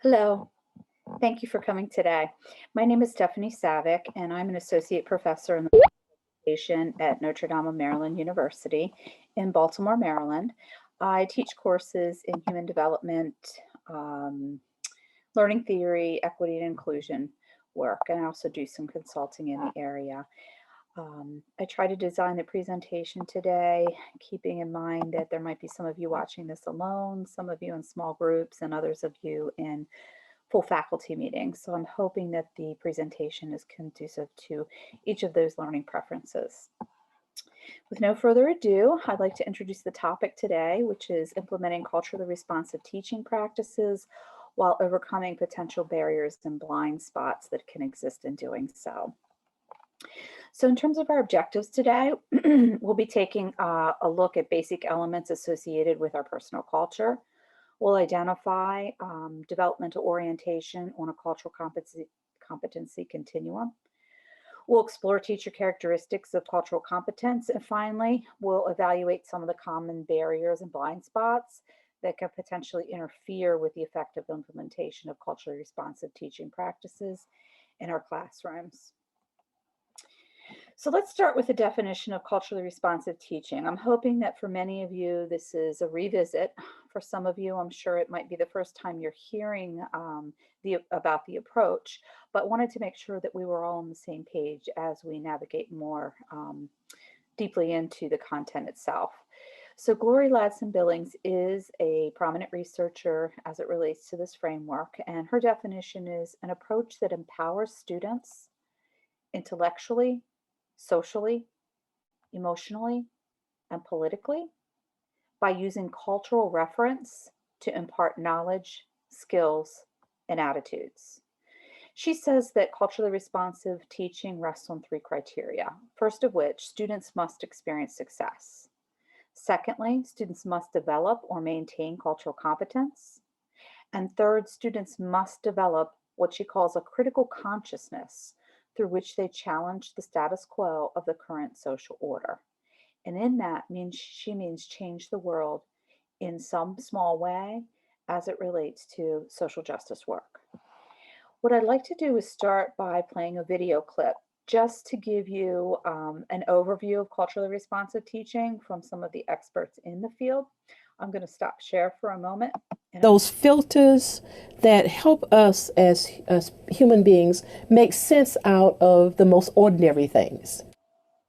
Hello, thank you for coming today. My name is Stephanie Savick, and I'm an associate professor in the education at Notre Dame of Maryland University in Baltimore, Maryland. I teach courses in human development, um, learning theory, equity, and inclusion work, and I also do some consulting in the area. I try to design the presentation today, keeping in mind that there might be some of you watching this alone, some of you in small groups, and others of you in full faculty meetings. So I'm hoping that the presentation is conducive to each of those learning preferences. With no further ado, I'd like to introduce the topic today, which is implementing culturally responsive teaching practices while overcoming potential barriers and blind spots that can exist in doing so. So in terms of our objectives today, we'll be taking a look at basic elements associated with our personal culture. We'll identify developmental orientation on a cultural competency continuum. We'll explore teacher characteristics of cultural competence. And finally, we'll evaluate some of the common barriers and blind spots that can potentially interfere with the effective implementation of culturally responsive teaching practices in our classrooms. So let's start with the definition of culturally responsive teaching. I'm hoping that for many of you, this is a revisit. For some of you, I'm sure it might be the first time you're hearing about the approach, but wanted to make sure that we were all on the same page as we navigate more deeply into the content itself. So Glory Ladson-Billings is a prominent researcher as it relates to this framework, and her definition is an approach that empowers students intellectually, socially, emotionally, and politically by using cultural reference to impart knowledge, skills, and attitudes. She says that culturally responsive teaching rests on three criteria. First of which, students must experience success. Secondly, students must develop or maintain cultural competence. And third, students must develop what she calls a critical consciousness through which they challenge the status quo of the current social order. And in that she means change the world in some small way as it relates to social justice work. What I'd like to do is start by playing a video clip just to give you an overview of culturally responsive teaching from some of the experts in the field. I'm going to stop share for a moment. Those filters that help us as human beings make sense out of the most ordinary things.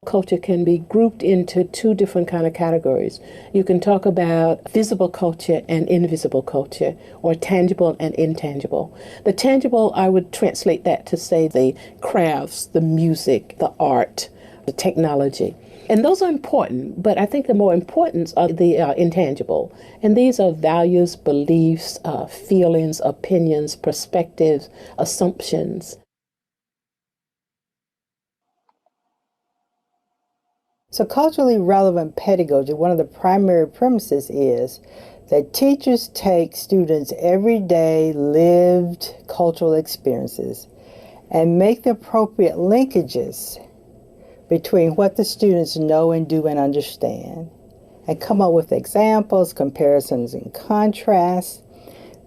Culture can be grouped into two different kind of categories. You can talk about visible culture and invisible culture, or tangible and intangible. The tangible, I would translate that to say the crafts, the music, the art, the technology. And those are important, but I think the more important are the intangible. And these are values, beliefs, feelings, opinions, perspectives, assumptions. So culturally relevant pedagogy, one of the primary premises is that teachers take students' everyday lived cultural experiences and make the appropriate linkages between what the students know and do and understand, and come up with examples, comparisons, and contrasts.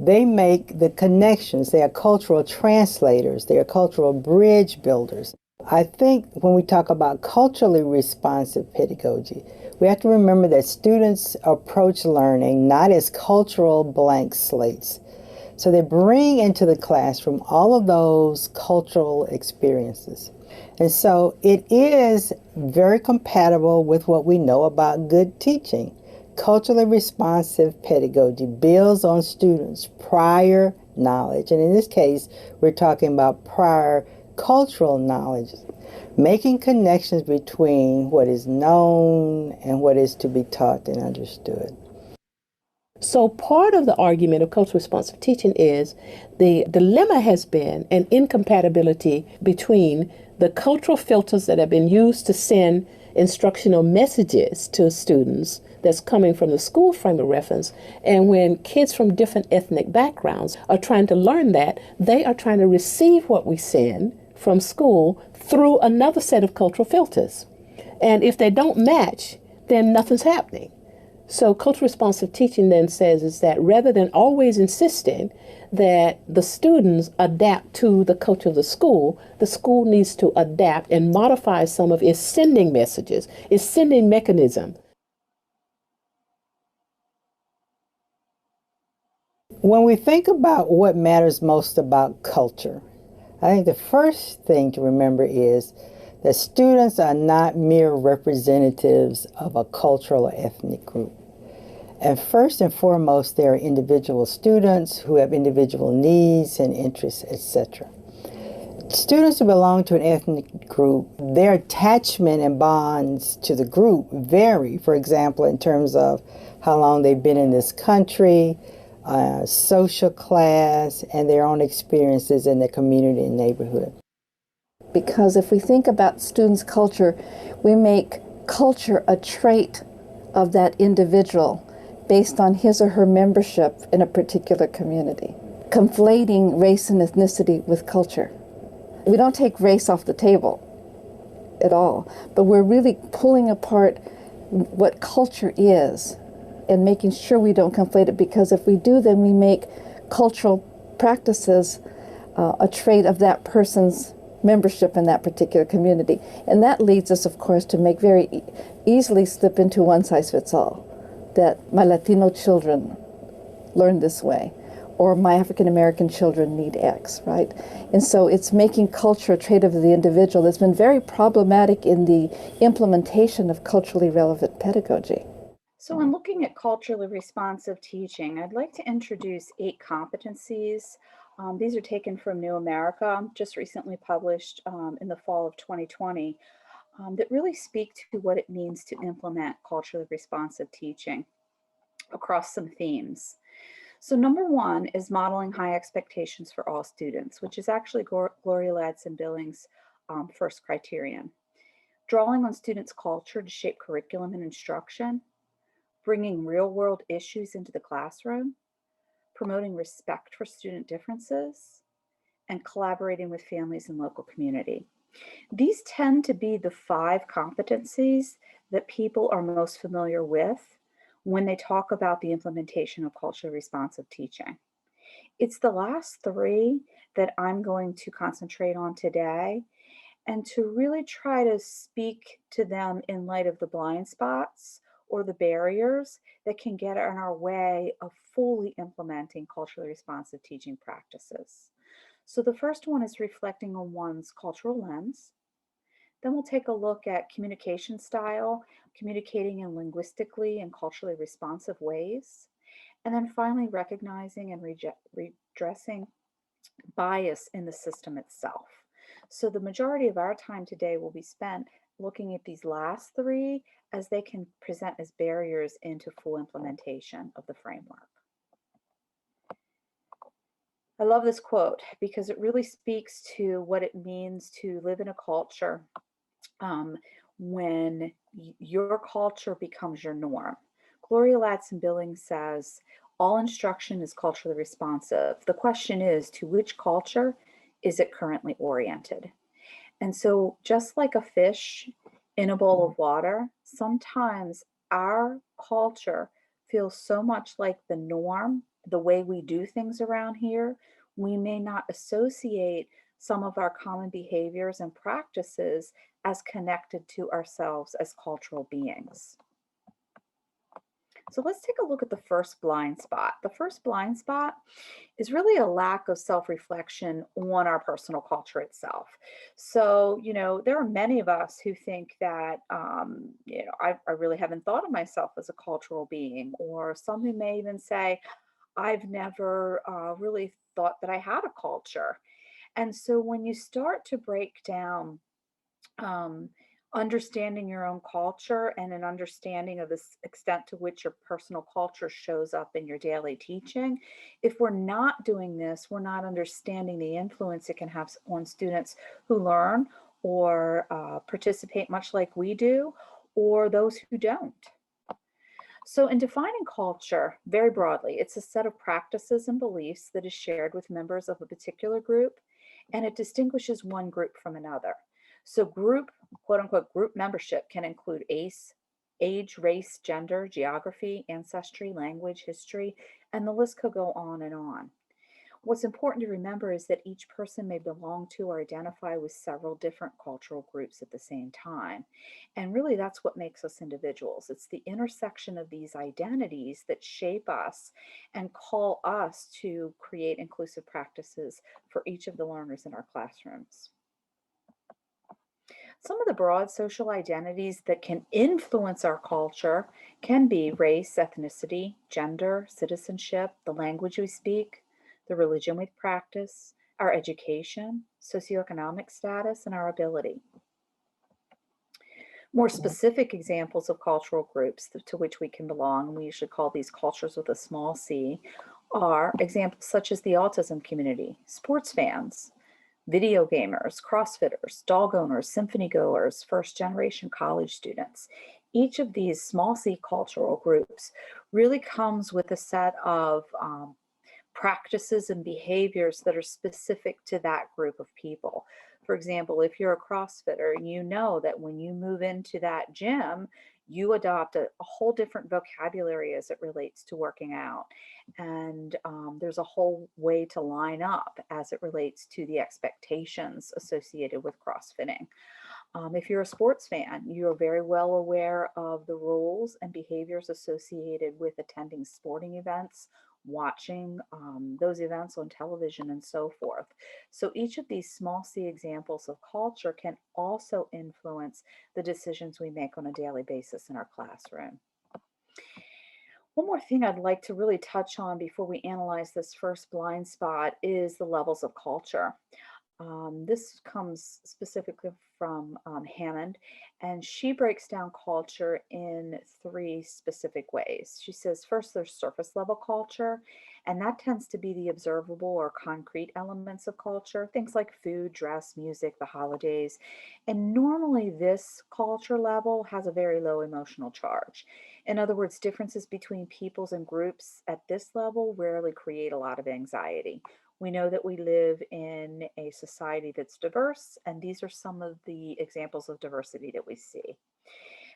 They make the connections. They are cultural translators. They are cultural bridge builders. I think when we talk about culturally responsive pedagogy, we have to remember that students approach learning not as cultural blank slates. So they bring into the classroom all of those cultural experiences. And so it is very compatible with what we know about good teaching. Culturally responsive pedagogy builds on students' prior knowledge. And in this case, we're talking about prior cultural knowledge, making connections between what is known and what is to be taught and understood. So part of the argument of culturally responsive teaching is the dilemma has been an incompatibility between the cultural filters that have been used to send instructional messages to students that's coming from the school frame of reference, and when kids from different ethnic backgrounds are trying to learn that, they are trying to receive what we send from school through another set of cultural filters. And if they don't match, then nothing's happening. So cultural responsive teaching then says is that rather than always insisting that the students adapt to the culture of the school needs to adapt and modify some of its sending messages, its sending mechanism. When we think about what matters most about culture, I think the first thing to remember is that students are not mere representatives of a cultural or ethnic group. And first and foremost, they are individual students who have individual needs and interests, etc. Students who belong to an ethnic group, their attachment and bonds to the group vary, for example, in terms of how long they've been in this country, social class, and their own experiences in the community and neighborhood. Because if we think about students' culture, we make culture a trait of that individual based on his or her membership in a particular community, conflating race and ethnicity with culture. We don't take race off the table at all, but we're really pulling apart what culture is and making sure we don't conflate it, because if we do, then we make cultural practices a trait of that person's membership in that particular community. And that leads us, of course, to make very easily slip into one size fits all, that my Latino children learn this way, or my African American children need X, right? And so it's making culture a trait of the individual that's been very problematic in the implementation of culturally relevant pedagogy. So in looking at culturally responsive teaching, I'd like to introduce 8 competencies. These are taken from New America, just recently published in the fall of 2020, that really speak to what it means to implement culturally responsive teaching across some themes. So number 1 is modeling high expectations for all students, which is actually Gloria Ladson-Billings' first criterion. Drawing on students' culture to shape curriculum and instruction, bringing real-world issues into the classroom, promoting respect for student differences, and collaborating with families and local community. These tend to be the 5 competencies that people are most familiar with when they talk about the implementation of culturally responsive teaching. It's the last 3 that I'm going to concentrate on today, and to really try to speak to them in light of the blind spots or the barriers that can get in our way of fully implementing culturally responsive teaching practices. So the first one is reflecting on one's cultural lens. Then we'll take a look at communication style, communicating in linguistically and culturally responsive ways. And then finally, recognizing and redressing bias in the system itself. So the majority of our time today will be spent looking at these last 3 as they can present as barriers into full implementation of the framework. I love this quote because it really speaks to what it means to live in a culture when your culture becomes your norm. Gloria Ladson-Billings says, all instruction is culturally responsive. The question is, to which culture is it currently oriented? And so just like a fish in a bowl of water, sometimes our culture feels so much like the norm, the way we do things around here, we may not associate some of our common behaviors and practices as connected to ourselves as cultural beings. So let's take a look at the first blind spot. The first blind spot is really a lack of self-reflection on our personal culture itself. So, there are many of us who think that, I really haven't thought of myself as a cultural being, or some who may even say, I've never really thought that I had a culture. And so when you start to break down understanding your own culture and an understanding of the extent to which your personal culture shows up in your daily teaching, if we're not doing this, we're not understanding the influence it can have on students who learn or participate much like we do, or those who don't. So in defining culture, very broadly, it's a set of practices and beliefs that is shared with members of a particular group, and it distinguishes one group from another. So group, quote unquote, group membership can include age, race, gender, geography, ancestry, language, history, and the list could go on and on. What's important to remember is that each person may belong to or identify with several different cultural groups at the same time. And really, that's what makes us individuals. It's the intersection of these identities that shape us and call us to create inclusive practices for each of the learners in our classrooms. Some of the broad social identities that can influence our culture can be race, ethnicity, gender, citizenship, the language we speak, the religion we practice, our education, socioeconomic status, and our ability. More specific examples of cultural groups to which we can belong, and we usually call these cultures with a small c, are examples such as the autism community, sports fans, video gamers, CrossFitters, dog owners, symphony goers, first generation college students. Each of these small c cultural groups really comes with a set of practices and behaviors that are specific to that group of people. For example, if you're a CrossFitter, you know that when you move into that gym, you adopt a whole different vocabulary as it relates to working out. And there's a whole way to line up as it relates to the expectations associated with CrossFitting. If you're a sports fan, you're very well aware of the rules and behaviors associated with attending sporting events, watching those events on television, and so forth. So each of these small c examples of culture can also influence the decisions we make on a daily basis in our classroom. One more thing I'd like to really touch on before we analyze this first blind spot is the levels of culture. This comes specifically from Hammond, and she breaks down culture in three specific ways. She says, first, there's surface level culture, and that tends to be the observable or concrete elements of culture, things like food, dress, music, the holidays. And normally, this culture level has a very low emotional charge. In other words, differences between peoples and groups at this level rarely create a lot of anxiety. We know that we live in a society that's diverse, and these are some of the examples of diversity that we see.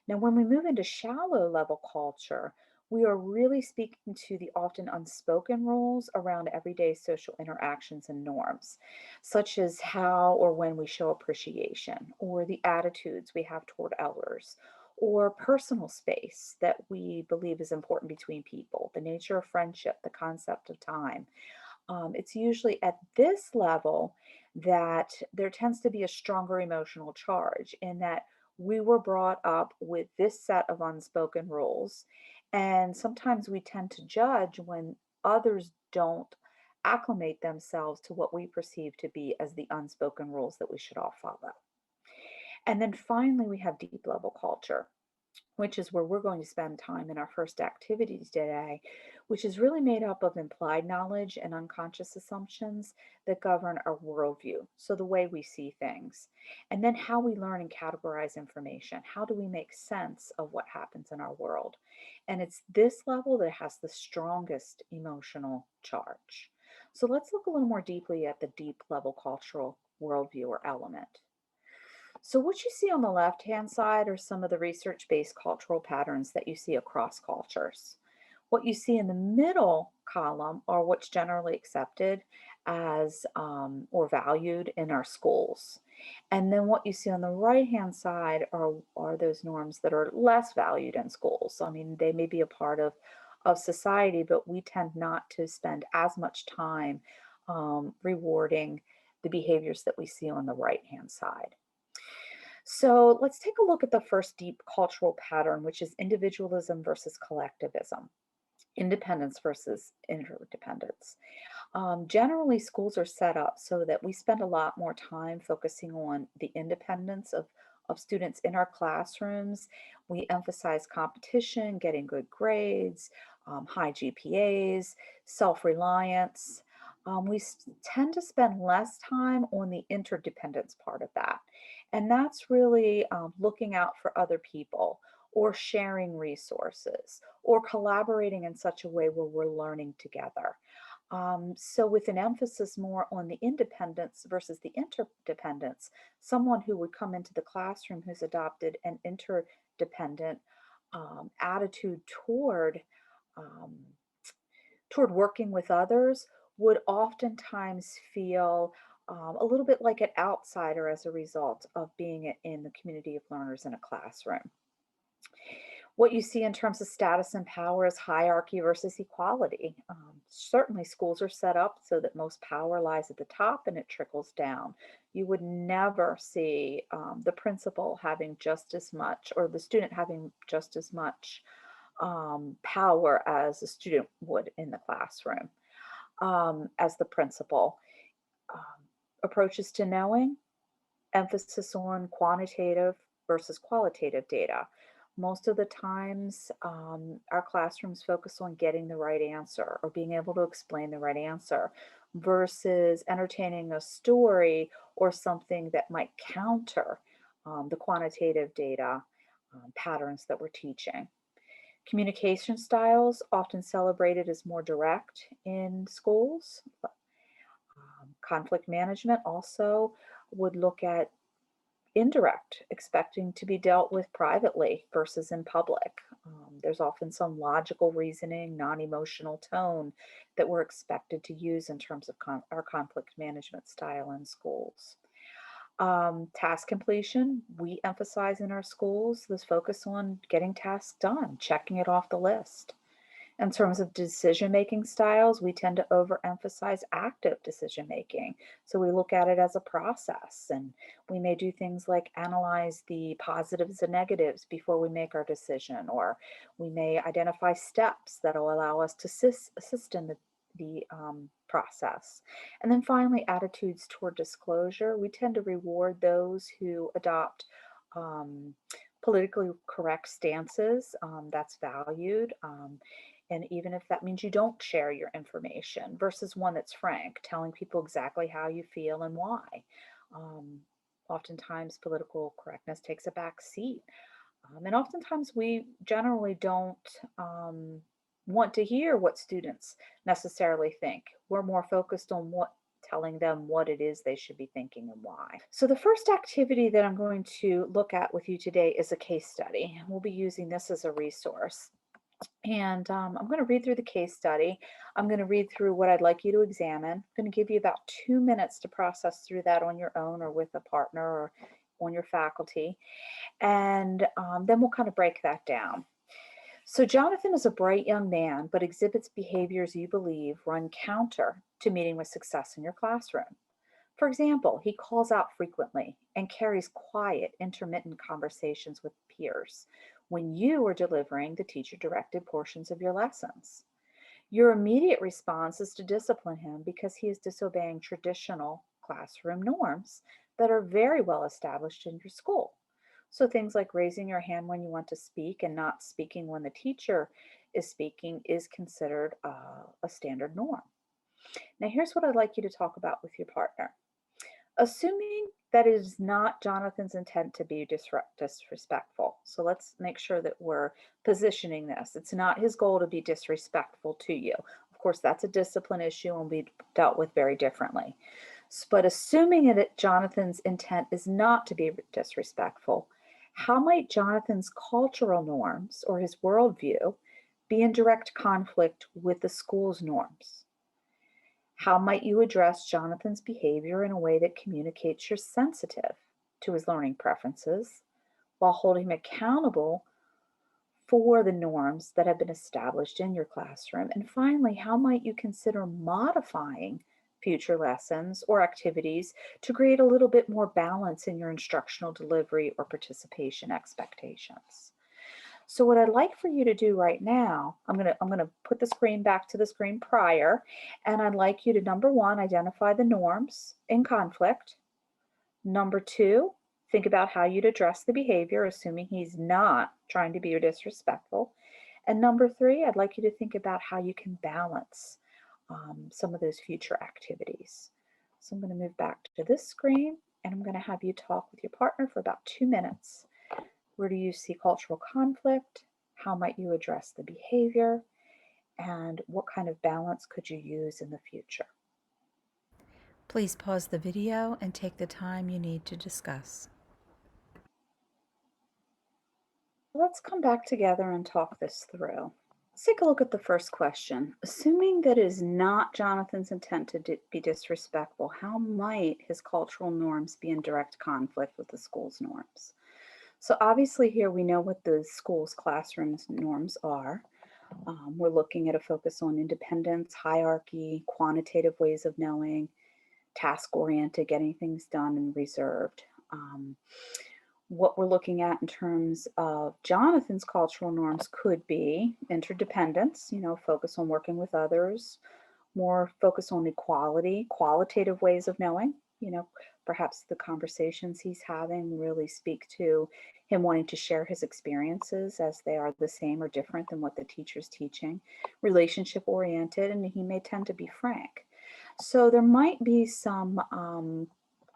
Now, when we move into shallow level culture, we are really speaking to the often unspoken rules around everyday social interactions and norms, such as how or when we show appreciation, or the attitudes we have toward others, or personal space that we believe is important between people, the nature of friendship, the concept of time. It's usually at this level that there tends to be a stronger emotional charge in that we were brought up with this set of unspoken rules. And sometimes we tend to judge when others don't acclimate themselves to what we perceive to be as the unspoken rules that we should all follow. And then finally, we have deep level culture, which is where we're going to spend time in our first activity today, which is really made up of implied knowledge and unconscious assumptions that govern our worldview. So, the way we see things, and then how we learn and categorize information. How do we make sense of what happens in our world? And it's this level that has the strongest emotional charge. So, let's look a little more deeply at the deep level cultural worldview or element. So what you see on the left-hand side are some of the research-based cultural patterns that you see across cultures. What you see in the middle column are what's generally accepted as or valued in our schools. And then what you see on the right-hand side are those norms that are less valued in schools. I mean, they may be a part of society, but we tend not to spend as much time rewarding the behaviors that we see on the right-hand side. So let's take a look at the first deep cultural pattern, which is individualism versus collectivism, independence versus interdependence. Generally, schools are set up so that we spend a lot more time focusing on the independence of students in our classrooms. We emphasize competition, getting good grades, high GPAs, self-reliance. Tend to spend less time on the interdependence part of that. And that's really looking out for other people or sharing resources or collaborating in such a way where we're learning together. So with an emphasis more on the independence versus the interdependence, someone who would come into the classroom who's adopted an interdependent attitude um, toward working with others would oftentimes feel a little bit like an outsider as a result of being in the community of learners in a classroom. What you see in terms of status and power is hierarchy versus equality. Certainly, schools are set up so that most power lies at the top and it trickles down. You would never see the principal having just as much or the student having just as much power as a student would in the classroom as the principal. Um, Approaches to knowing, emphasis on quantitative versus qualitative data. Most of the times, our classrooms focus on getting the right answer or being able to explain the right answer versus entertaining a story or something that might counter the quantitative data patterns that we're teaching. Communication styles often celebrated as more direct in schools. Conflict management also would look at indirect, expecting to be dealt with privately versus in public. There's often some logical reasoning, non emotional tone that we're expected to use in terms of our conflict management style in schools. Task completion, we emphasize in our schools this focus on getting tasks done, checking it off the list. In terms of decision-making styles, we tend to overemphasize active decision-making. So we look at it as a process, and we may do things like analyze the positives and negatives before we make our decision, or we may identify steps that will allow us to assist in the process. And then finally, attitudes toward disclosure. We tend to reward those who adopt um, politically correct stances. That's valued. And even if that means you don't share your information versus one that's frank, telling people exactly how you feel and why. Um, Oftentimes, political correctness takes a back seat. And oftentimes, we generally don't want to hear what students necessarily think. We're more focused on telling them what it is they should be thinking and why. So the first activity that I'm going to look at with you today is a case study. We'll be using this as a resource. And I'm going to read through the case study. I'm going to read through what I'd like you to examine. I'm going to give you about 2 minutes to process through that on your own or with a partner or on your faculty. And then we'll kind of break that down. So Jonathan is a bright young man, but exhibits behaviors you believe run counter to meeting with success in your classroom. For example, he calls out frequently and carries quiet, intermittent conversations with peers when you are delivering the teacher-directed portions of your lessons. Your immediate response is to discipline him because he is disobeying traditional classroom norms that are very well established in your school. So things like raising your hand when you want to speak and not speaking when the teacher is speaking is considered a standard norm. Now, here's what I'd like you to talk about with your partner. Assuming that it is not Jonathan's intent to be disrespectful. So let's make sure that we're positioning this. It's not his goal to be disrespectful to you. Of course, that's a discipline issue and will be dealt with very differently. But assuming that Jonathan's intent is not to be disrespectful, how might Jonathan's cultural norms or his worldview be in direct conflict with the school's norms? How might you address Jonathan's behavior in a way that communicates you're sensitive to his learning preferences while holding him accountable for the norms that have been established in your classroom? And finally, how might you consider modifying future lessons or activities to create a little bit more balance in your instructional delivery or participation expectations? So what I'd like for you to do right now, I'm gonna put the screen back to the screen prior, and I'd like you to, number one, identify the norms in conflict. Number two, think about how you'd address the behavior, assuming he's not trying to be disrespectful. And number three, I'd like you to think about how you can balance some of those future activities. So I'm going to move back to this screen, and I'm going to have you talk with your partner for about 2 minutes. Where do you see cultural conflict? How might you address the behavior? And what kind of balance could you use in the future? Please pause the video and take the time you need to discuss. Let's come back together and talk this through. Let's take a look at the first question. Assuming that it is not Jonathan's intent to be disrespectful, how might his cultural norms be in direct conflict with the school's norms? So obviously here we know what the school's classroom's norms are. We're looking at a focus on independence, hierarchy, quantitative ways of knowing, task-oriented, getting things done, and reserved. What we're looking at in terms of Jonathan's cultural norms could be interdependence, focus on working with others, more focus on equality, qualitative ways of knowing, perhaps the conversations he's having really speak to him wanting to share his experiences as they are the same or different than what the teacher's teaching, relationship oriented, and he may tend to be frank. So there might be some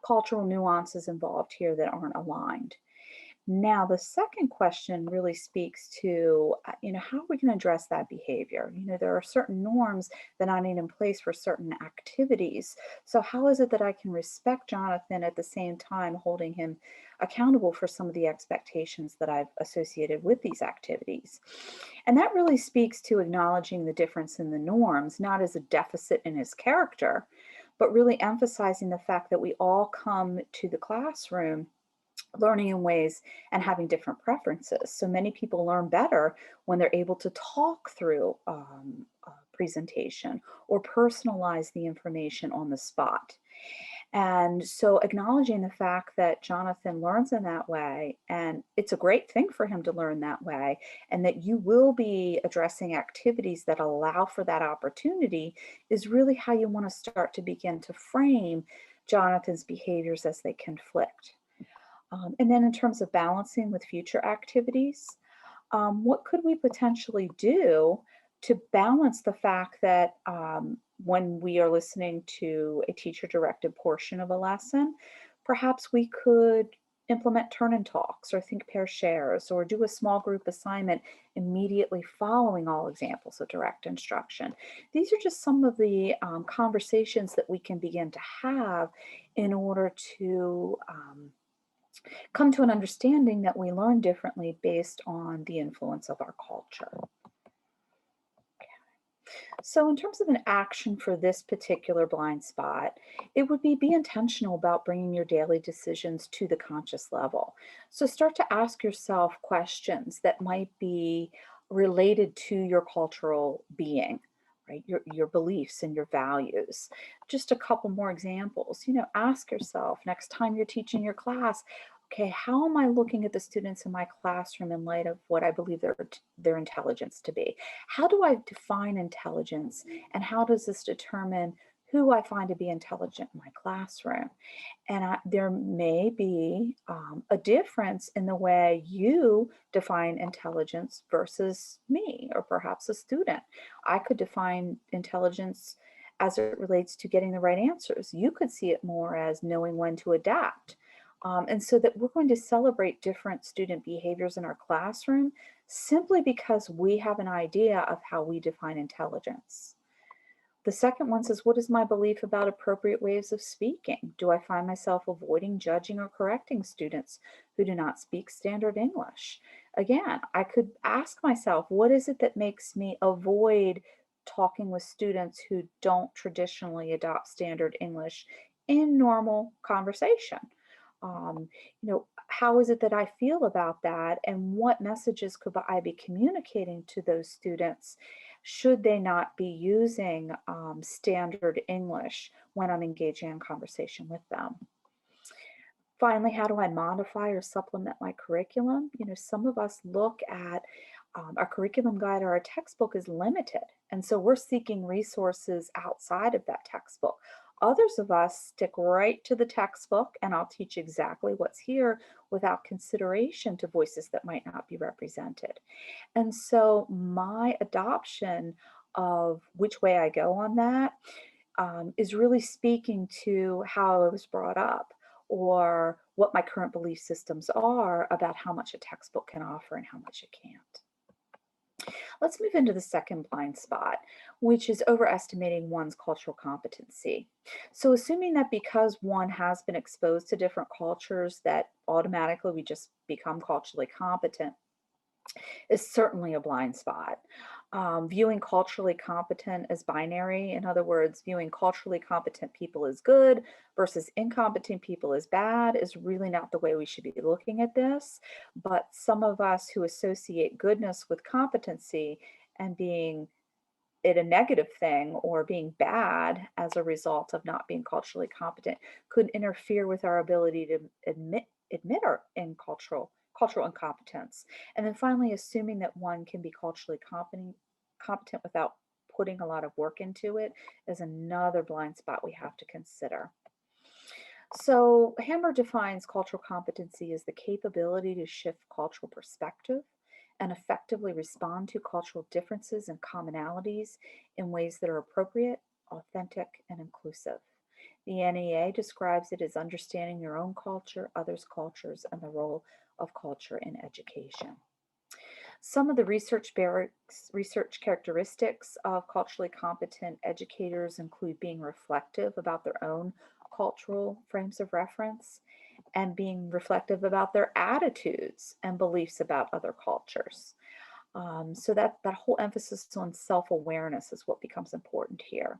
cultural nuances involved here that aren't aligned. Now, the second question really speaks to, how are we going to address that behavior? There are certain norms that I need in place for certain activities. So how is it that I can respect Jonathan at the same time holding him accountable for some of the expectations that I've associated with these activities? And that really speaks to acknowledging the difference in the norms, not as a deficit in his character, but really emphasizing the fact that we all come to the classroom learning in ways and having different preferences. So many people learn better when they're able to talk through a presentation or personalize the information on the spot. And so acknowledging the fact that Jonathan learns in that way, and it's a great thing for him to learn that way, and that you will be addressing activities that allow for that opportunity is really how you want to start to begin to frame Jonathan's behaviors as they conflict. And then in terms of balancing with future activities, what could we potentially do to balance the fact that when we are listening to a teacher-directed portion of a lesson, perhaps we could implement turn-in talks or think pair shares or do a small group assignment immediately following all examples of direct instruction. These are just some of the conversations that we can begin to have in order to come to an understanding that we learn differently based on the influence of our culture. So in terms of an action for this particular blind spot, it would be intentional about bringing your daily decisions to the conscious level. So start to ask yourself questions that might be related to your cultural being, right? Your beliefs and your values. Just a couple more examples. Ask yourself next time you're teaching your class, okay, how am I looking at the students in my classroom in light of what I believe their intelligence to be? How do I define intelligence, and how does this determine who I find to be intelligent in my classroom? And there may be a difference in the way you define intelligence versus me, or perhaps a student. I could define intelligence as it relates to getting the right answers. You could see it more as knowing when to adapt. And so that we're going to celebrate different student behaviors in our classroom simply because we have an idea of how we define intelligence. The second one says, what is my belief about appropriate ways of speaking? Do I find myself avoiding judging or correcting students who do not speak standard English? Again, I could ask myself, what is it that makes me avoid talking with students who don't traditionally adopt standard English in normal conversation? How is it that I feel about that, and what messages could I be communicating to those students should they not be using standard English when I'm engaging in conversation with them? Finally, how do I modify or supplement my curriculum? Some of us look at our curriculum guide or our textbook is limited, and so we're seeking resources outside of that textbook. Others of us stick right to the textbook, and I'll teach exactly what's here without consideration to voices that might not be represented. And so my adoption of which way I go on that is really speaking to how I was brought up, or what my current belief systems are about how much a textbook can offer and how much it can't. Let's move into the second blind spot, which is overestimating one's cultural competency. So assuming that because one has been exposed to different cultures that automatically we just become culturally competent is certainly a blind spot. Viewing culturally competent as binary. In other words, viewing culturally competent people as good versus incompetent people as bad is really not the way we should be looking at this. But some of us who associate goodness with competency and being it a negative thing or being bad as a result of not being culturally competent could interfere with our ability to admit our cultural incompetence. And then finally, assuming that one can be culturally competent without putting a lot of work into it is another blind spot we have to consider. So Hammer defines cultural competency as the capability to shift cultural perspective and effectively respond to cultural differences and commonalities in ways that are appropriate, authentic, and inclusive. The NEA describes it as understanding your own culture, others' cultures, and the role of culture in education. Some of the research characteristics of culturally competent educators include being reflective about their own cultural frames of reference and being reflective about their attitudes and beliefs about other cultures. So that whole emphasis on self-awareness is what becomes important here.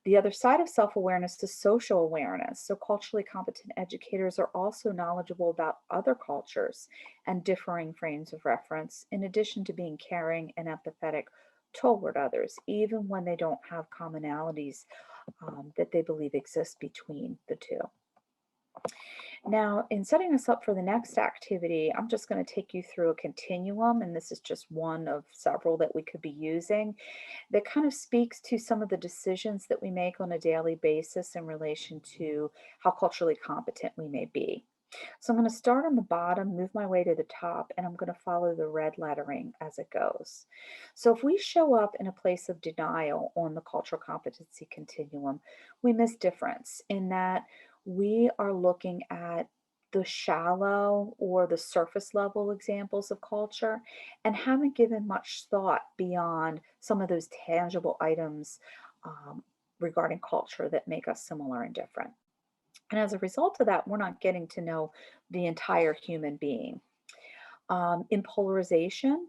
The other side of self-awareness is social awareness. So culturally competent educators are also knowledgeable about other cultures and differing frames of reference, in addition to being caring and empathetic toward others, even when they don't have commonalities that they believe exist between the two. Now, in setting us up for the next activity, I'm just going to take you through a continuum, and this is just one of several that we could be using that kind of speaks to some of the decisions that we make on a daily basis in relation to how culturally competent we may be. So I'm going to start on the bottom, move my way to the top, and I'm going to follow the red lettering as it goes. So if we show up in a place of denial on the cultural competency continuum, we miss difference in that we are looking at the shallow or the surface level examples of culture and haven't given much thought beyond some of those tangible items regarding culture that make us similar and different. And as a result of that, we're not getting to know the entire human being. In polarization,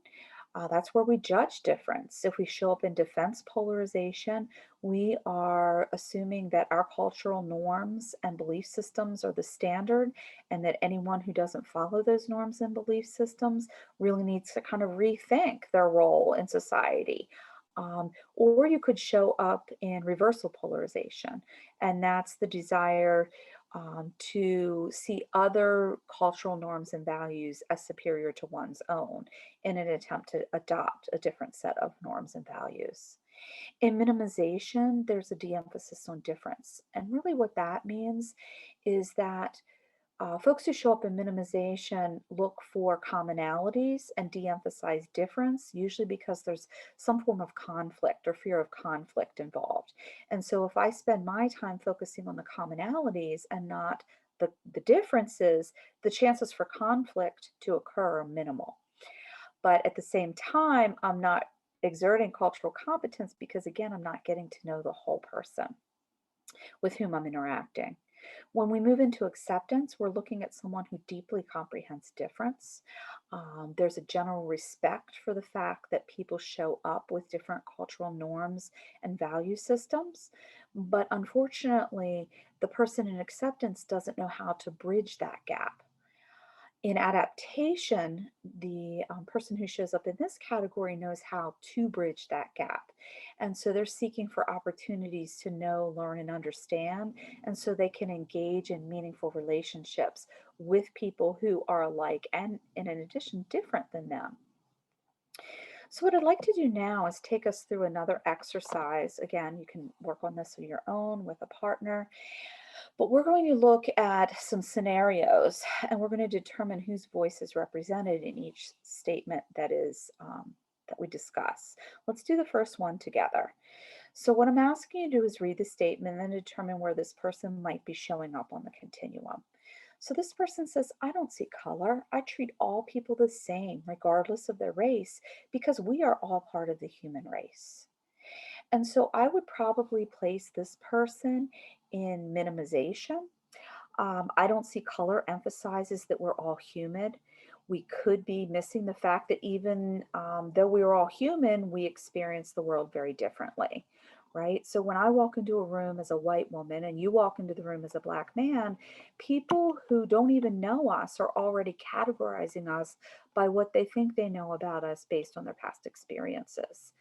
that's where we judge difference. If we show up in defense polarization, we are assuming that our cultural norms and belief systems are the standard, and that anyone who doesn't follow those norms and belief systems really needs to kind of rethink their role in society. Or you could show up in reversal polarization, and that's the desire to see other cultural norms and values as superior to one's own in an attempt to adopt a different set of norms and values. In minimization, there's a de-emphasis on difference. And really what that means is that folks who show up in minimization look for commonalities and de-emphasize difference, usually because there's some form of conflict or fear of conflict involved. And so if I spend my time focusing on the commonalities and not the differences, the chances for conflict to occur are minimal. But at the same time, I'm not exerting cultural competence because, again, I'm not getting to know the whole person with whom I'm interacting. When we move into acceptance, we're looking at someone who deeply comprehends difference. There's a general respect for the fact that people show up with different cultural norms and value systems. But unfortunately, the person in acceptance doesn't know how to bridge that gap. In adaptation, the person who shows up in this category knows how to bridge that gap. And so they're seeking for opportunities to know, learn, and understand. And so they can engage in meaningful relationships with people who are alike and, in addition, different than them. So what I'd like to do now is take us through another exercise. Again, you can work on this on your own with a partner. But we're going to look at some scenarios, and we're going to determine whose voice is represented in each statement that we discuss. Let's do the first one together. So what I'm asking you to do is read the statement and then determine where this person might be showing up on the continuum. So this person says, I don't see color. I treat all people the same, regardless of their race, because we are all part of the human race. And so I would probably place this person in minimization. I don't see color emphasizes that we're all human. We could be missing the fact that even though we are all human, we experience the world very differently, right? So when I walk into a room as a white woman and you walk into the room as a Black man, people who don't even know us are already categorizing us by what they think they know about us based on their past experiences.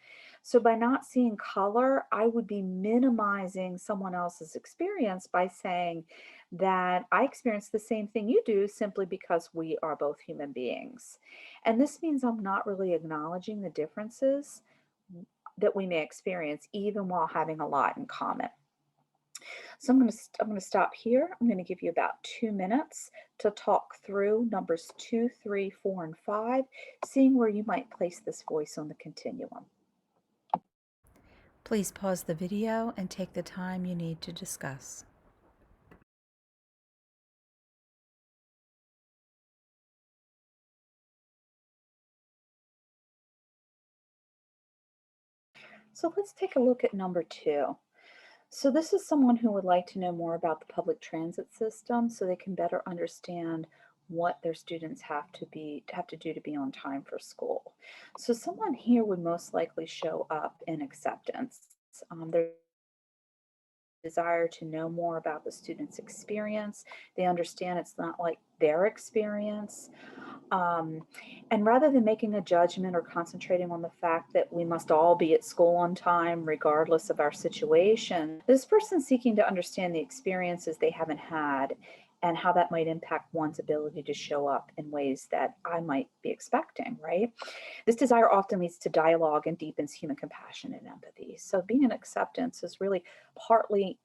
So by not seeing color, I would be minimizing someone else's experience by saying that I experience the same thing you do simply because we are both human beings. And this means I'm not really acknowledging the differences that we may experience even while having a lot in common. So I'm going to stop here. I'm going to give you about 2 minutes to talk through numbers 2, 3, 4, and 5, seeing where you might place this voice on the continuum. Please pause the video and take the time you need to discuss. So let's take a look at number 2. So this is someone who would like to know more about the public transit system so they can better understand what their students have to do to be on time for school. So someone here would most likely show up in acceptance. Their desire to know more about the student's experience. They understand it's not like their experience. Um, and rather than making a judgment or concentrating on the fact that we must all be at school on time, regardless of our situation, this person's seeking to understand the experiences they haven't had and how that might impact one's ability to show up in ways that I might be expecting, right? This desire often leads to dialogue and deepens human compassion and empathy. So being in acceptance is really partly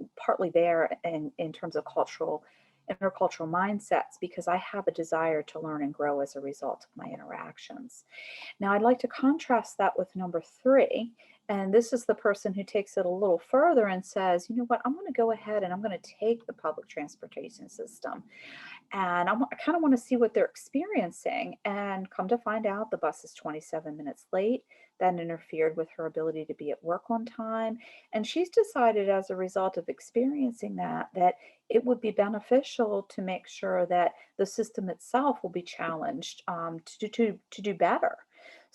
there in terms of intercultural mindsets, because I have a desire to learn and grow as a result of my interactions. Now, I'd like to contrast that with number 3. And this is the person who takes it a little further and says, you know what, I'm going to go ahead and I'm going to take the public transportation system. And I kind of want to see what they're experiencing. And come to find out, the bus is 27 minutes late. That interfered with her ability to be at work on time. And she's decided, as a result of experiencing that, that it would be beneficial to make sure that the system itself will be challenged to do better.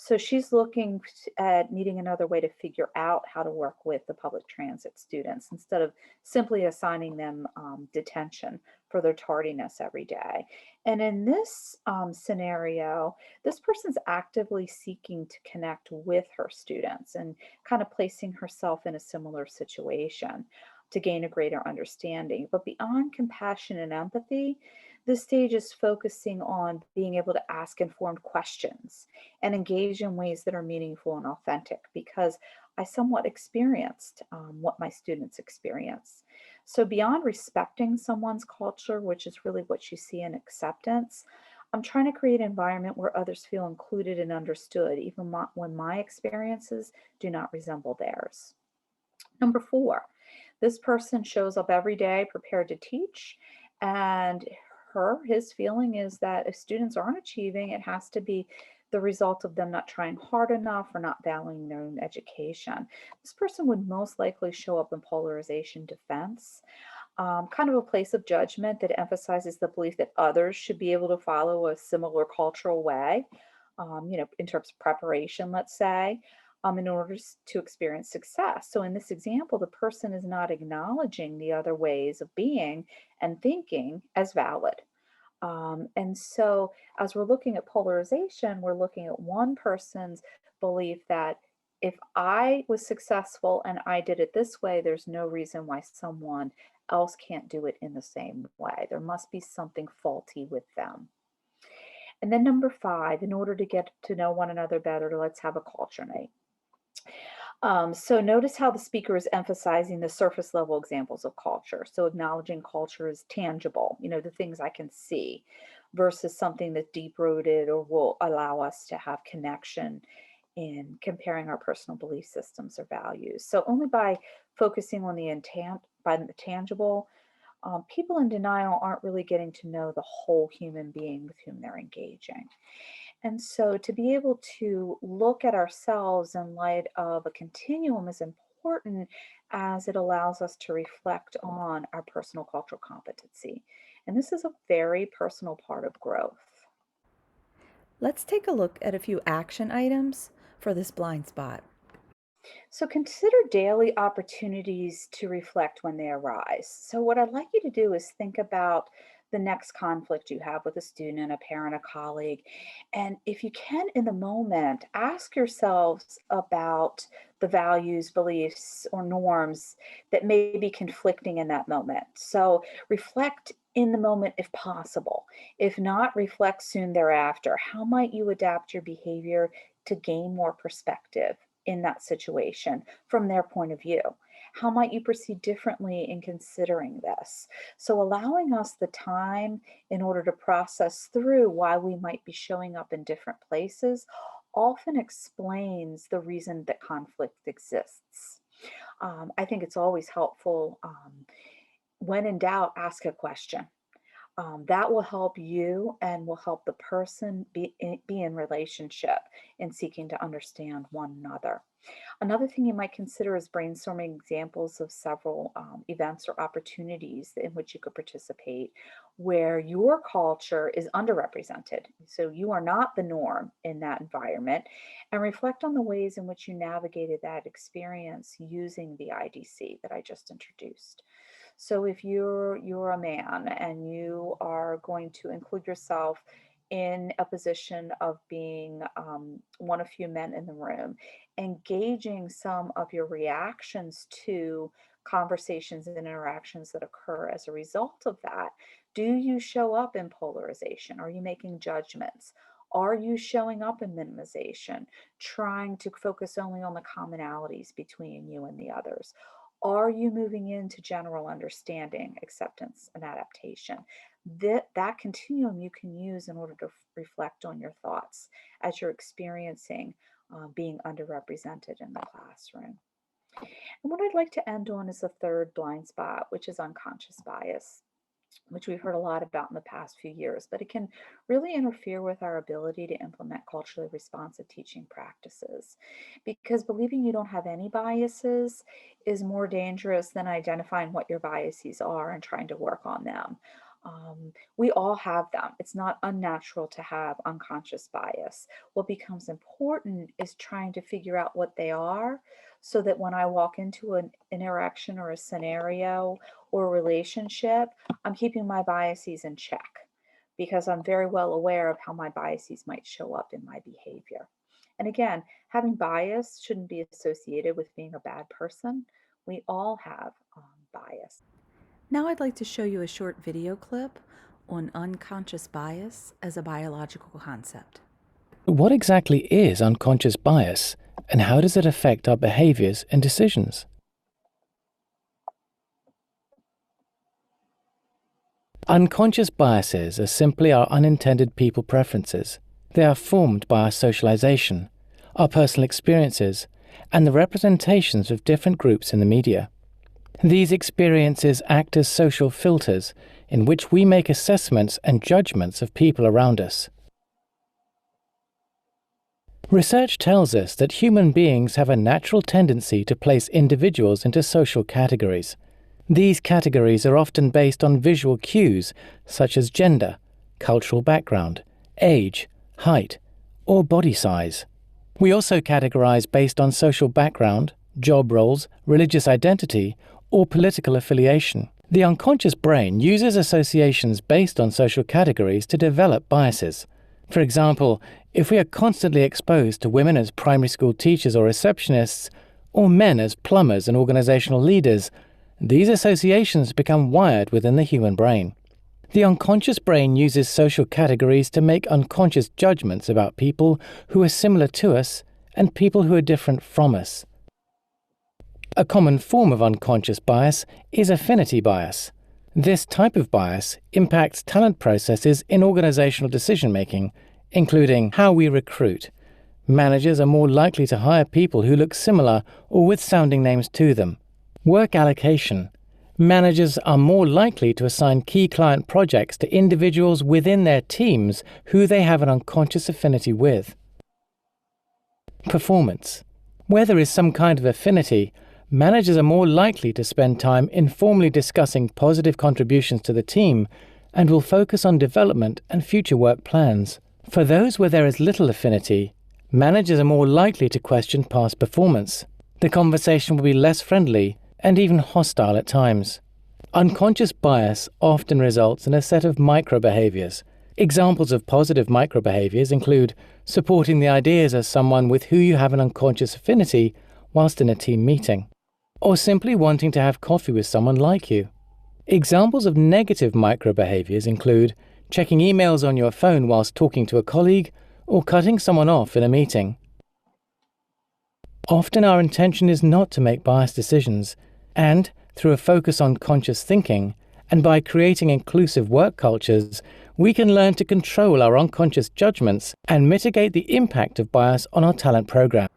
So she's looking at needing another way to figure out how to work with the public transit students instead of simply assigning them detention for their tardiness every day. And in this scenario, this person's actively seeking to connect with her students and kind of placing herself in a similar situation to gain a greater understanding. But beyond compassion and empathy, this stage is focusing on being able to ask informed questions and engage in ways that are meaningful and authentic, because I somewhat experienced what my students experience. So beyond respecting someone's culture, which is really what you see in acceptance, I'm trying to create an environment where others feel included and understood, even when my experiences do not resemble theirs. Number 4, this person shows up every day prepared to teach, and his feeling is that if students aren't achieving, it has to be the result of them not trying hard enough or not valuing their own education. This person would most likely show up in polarization defense, kind of a place of judgment that emphasizes the belief that others should be able to follow a similar cultural way, in terms of preparation, let's say, in order to experience success. So in this example, the person is not acknowledging the other ways of being and thinking as valid. And so as we're looking at polarization, we're looking at one person's belief that if I was successful and I did it this way, there's no reason why someone else can't do it in the same way. There must be something faulty with them. And then number 5, in order to get to know one another better, let's have a culture night. So notice how the speaker is emphasizing the surface level examples of culture. So acknowledging culture is tangible, the things I can see, versus something that's deep rooted or will allow us to have connection in comparing our personal belief systems or values. So only by focusing on the tangible, people in denial aren't really getting to know the whole human being with whom they're engaging. And so to be able to look at ourselves in light of a continuum is important, as it allows us to reflect on our personal cultural competency. And this is a very personal part of growth. Let's take a look at a few action items for this blind spot. So consider daily opportunities to reflect when they arise. So what I'd like you to do is think about the next conflict you have with a student, a parent, a colleague. And if you can, in the moment, ask yourselves about the values, beliefs, or norms that may be conflicting in that moment. So reflect in the moment if possible. If not, reflect soon thereafter. How might you adapt your behavior to gain more perspective in that situation from their point of view? How might you proceed differently in considering this? So, allowing us the time in order to process through why we might be showing up in different places often explains the reason that conflict exists. I think it's always helpful, when in doubt, ask a question. That will help you and will help the person be in relationship in seeking to understand one another. Another thing you might consider is brainstorming examples of several events or opportunities in which you could participate where your culture is underrepresented. So you are not the norm in that environment, and reflect on the ways in which you navigated that experience using the IDC that I just introduced. So if you're a man and you are going to include yourself in a position of being one of few men in the room, engaging some of your reactions to conversations and interactions that occur as a result of that. Do you show up in polarization? Are you making judgments? Are you showing up in minimization, trying to focus only on the commonalities between you and the others? Are you moving into general understanding, acceptance, and adaptation? That continuum you can use in order to reflect on your thoughts as you're experiencing being underrepresented in the classroom. And what I'd like to end on is the third blind spot, which is unconscious bias, which we've heard a lot about in the past few years, but it can really interfere with our ability to implement culturally responsive teaching practices. Because believing you don't have any biases is more dangerous than identifying what your biases are and trying to work on them. We all have them. It's not unnatural to have unconscious bias. What becomes important is trying to figure out what they are so that when I walk into an interaction or a scenario or a relationship, I'm keeping my biases in check because I'm very well aware of how my biases might show up in my behavior. And again, having bias shouldn't be associated with being a bad person. We all have bias. Now I'd like to show you a short video clip on unconscious bias as a biological concept. What exactly is unconscious bias, and how does it affect our behaviors and decisions? Unconscious biases are simply our unintended people preferences. They are formed by our socialization, our personal experiences, and the representations of different groups in the media. These experiences act as social filters in which we make assessments and judgments of people around us. Research tells us that human beings have a natural tendency to place individuals into social categories. These categories are often based on visual cues such as gender, cultural background, age, height, or body size. We also categorize based on social background, job roles, religious identity, or political affiliation. The unconscious brain uses associations based on social categories to develop biases. For example, if we are constantly exposed to women as primary school teachers or receptionists, or men as plumbers and organizational leaders, these associations become wired within the human brain. The unconscious brain uses social categories to make unconscious judgments about people who are similar to us and people who are different from us. A common form of unconscious bias is affinity bias. This type of bias impacts talent processes in organizational decision-making, including how we recruit. Managers are more likely to hire people who look similar or with sounding names to them. Work allocation. Managers are more likely to assign key client projects to individuals within their teams who they have an unconscious affinity with. Performance. Where there is some kind of affinity, managers are more likely to spend time informally discussing positive contributions to the team and will focus on development and future work plans. For those where there is little affinity, managers are more likely to question past performance. The conversation will be less friendly and even hostile at times. Unconscious bias often results in a set of micro-behaviors. Examples of positive micro-behaviors include supporting the ideas of someone with who you have an unconscious affinity whilst in a team meeting, or simply wanting to have coffee with someone like you. Examples of negative micro-behaviors include checking emails on your phone whilst talking to a colleague, or cutting someone off in a meeting. Often our intention is not to make biased decisions, and through a focus on conscious thinking, and by creating inclusive work cultures, we can learn to control our unconscious judgments and mitigate the impact of bias on our talent program.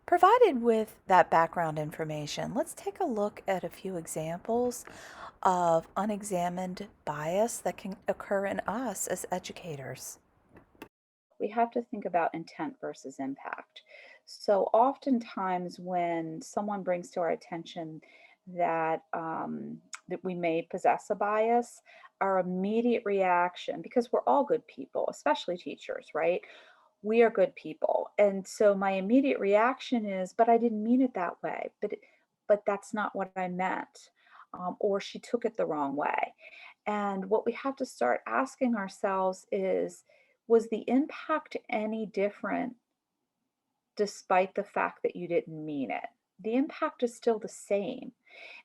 Provided with that background information, let's take a look at a few examples of unexamined bias that can occur in us as educators. We have to think about intent versus impact. So oftentimes when someone brings to our attention that we may possess a bias, our immediate reaction, because we're all good people, especially teachers, right? We are good people. And so my immediate reaction is, but I didn't mean it that way. But that's not what I meant. Or she took it the wrong way. And what we have to start asking ourselves is, was the impact any different despite the fact that you didn't mean it? The impact is still the same.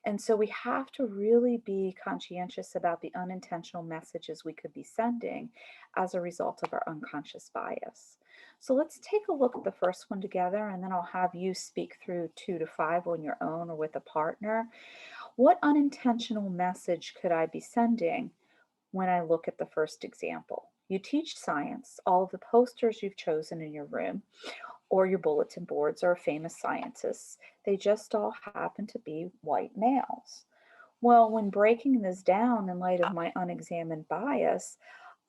And so we have to really be conscientious about the unintentional messages we could be sending as a result of our unconscious bias. So let's take a look at the first one together, and then I'll have you speak through 2 to 5 on your own or with a partner. What unintentional message could I be sending when I look at the first example? You teach science. All of the posters you've chosen in your room or your bulletin boards are famous scientists. They just all happen to be white males. Well, when breaking this down in light of my unexamined bias,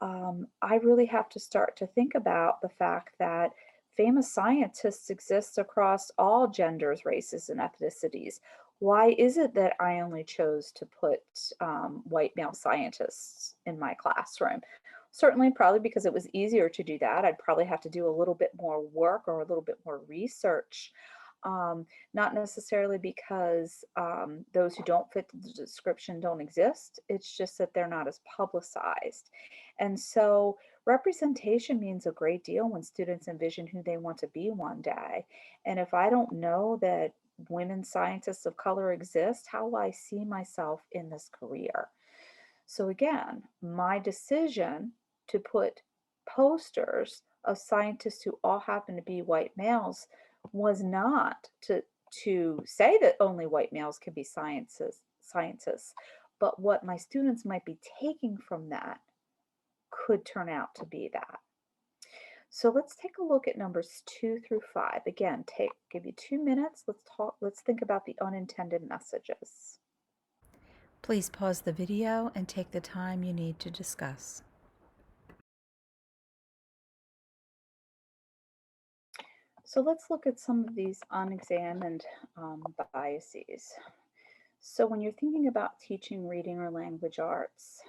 I really have to start to think about the fact that famous scientists exist across all genders, races, and ethnicities. Why is it that I only chose to put white male scientists in my classroom? Certainly, probably because it was easier to do that. I'd probably have to do a little bit more work or a little bit more research. Not necessarily because those who don't fit the description don't exist. It's just that they're not as publicized. And so representation means a great deal when students envision who they want to be one day. And if I don't know that women scientists of color exist, how will I see myself in this career? So again, my decision to put posters of scientists who all happen to be white males was not to say that only white males can be scientists, but what my students might be taking from that could turn out to be that. So let's take a look at numbers 2 through 5. Again, give you 2 minutes. Let's think about the unintended messages. Please pause the video and take the time you need to discuss. So let's look at some of these unexamined biases. So when you're thinking about teaching reading or language arts,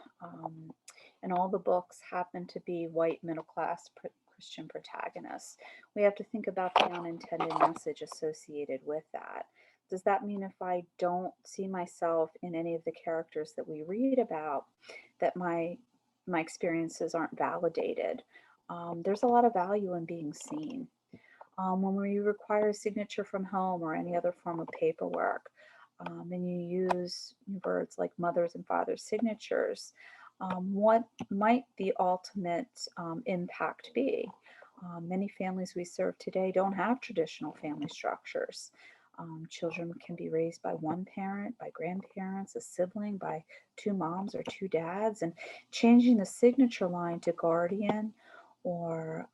and all the books happen to be white middle class Christian protagonists, we have to think about the unintended message associated with that. Does that mean if I don't see myself in any of the characters that we read about, that my experiences aren't validated? There's a lot of value in being seen. When we require a signature from home or any other form of paperwork, and you use words like mother's and father's signatures, what might the ultimate impact be? Many families we serve today don't have traditional family structures. Children can be raised by one parent, by grandparents, a sibling, by 2 moms or 2 dads, and changing the signature line to guardian or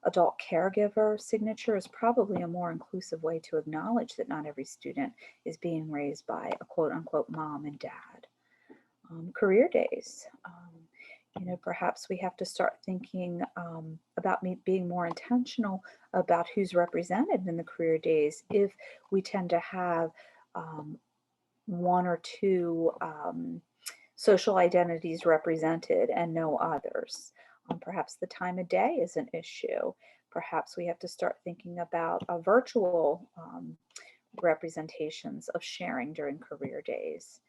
adult caregiver signature is probably a more inclusive way to acknowledge that not every student is being raised by a quote unquote mom and dad. Career days. Perhaps we have to start thinking about being more intentional about who's represented in the career days if we tend to have one or two social identities represented and no others. Perhaps the time of day is an issue. Perhaps we have to start thinking about a virtual representations of sharing during career days.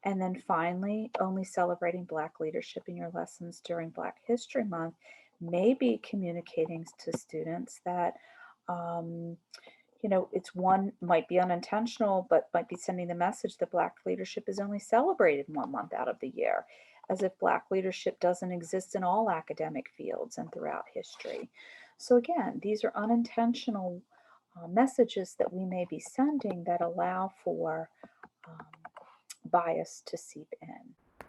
And then finally, only celebrating Black leadership in your lessons during Black History Month may be communicating to students that, um, it's one might be unintentional, but might be sending the message that Black leadership is only celebrated 1 month out of the year, as if Black leadership doesn't exist in all academic fields and throughout history. So again, these are unintentional messages that we may be sending that allow for um, bias to seep in.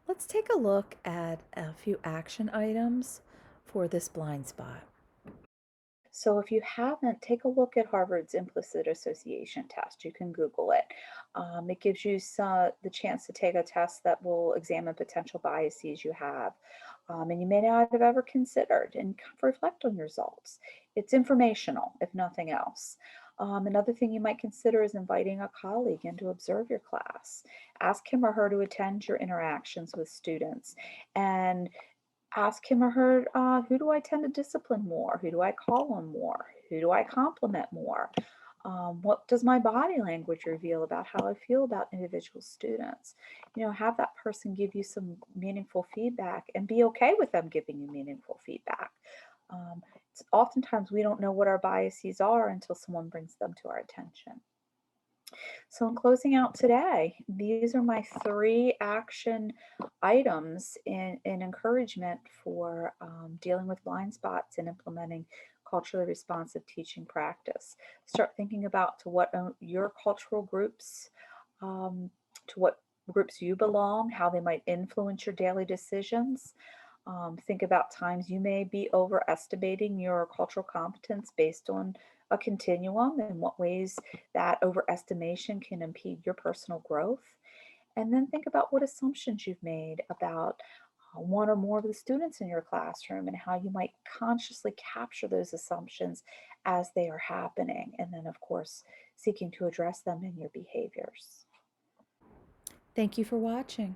Let's take a look at a few action items for this blind spot. So if you haven't, take a look at Harvard's implicit association test. You can Google it. It gives you the chance to take a test that will examine potential biases you have, and you may not have ever considered, and reflect on your results. It's informational, if nothing else. Another thing you might consider is inviting a colleague in to observe your class. Ask him or her to attend your interactions with students, and ask him or her, who do I tend to discipline more? Who do I call on more? Who do I compliment more? What does my body language reveal about how I feel about individual students? Have that person give you some meaningful feedback and be okay with them giving you meaningful feedback. Oftentimes we don't know what our biases are until someone brings them to our attention. So in closing out today, these are my 3 action items in encouragement for dealing with blind spots and implementing culturally responsive teaching practice. Start thinking about to what your cultural groups, to what groups you belong, how they might influence your daily decisions. Think about times you may be overestimating your cultural competence based on a continuum, and what ways that overestimation can impede your personal growth. And then think about what assumptions you've made about one or more of the students in your classroom and how you might consciously capture those assumptions as they are happening. And then, of course, seeking to address them in your behaviors. Thank you for watching.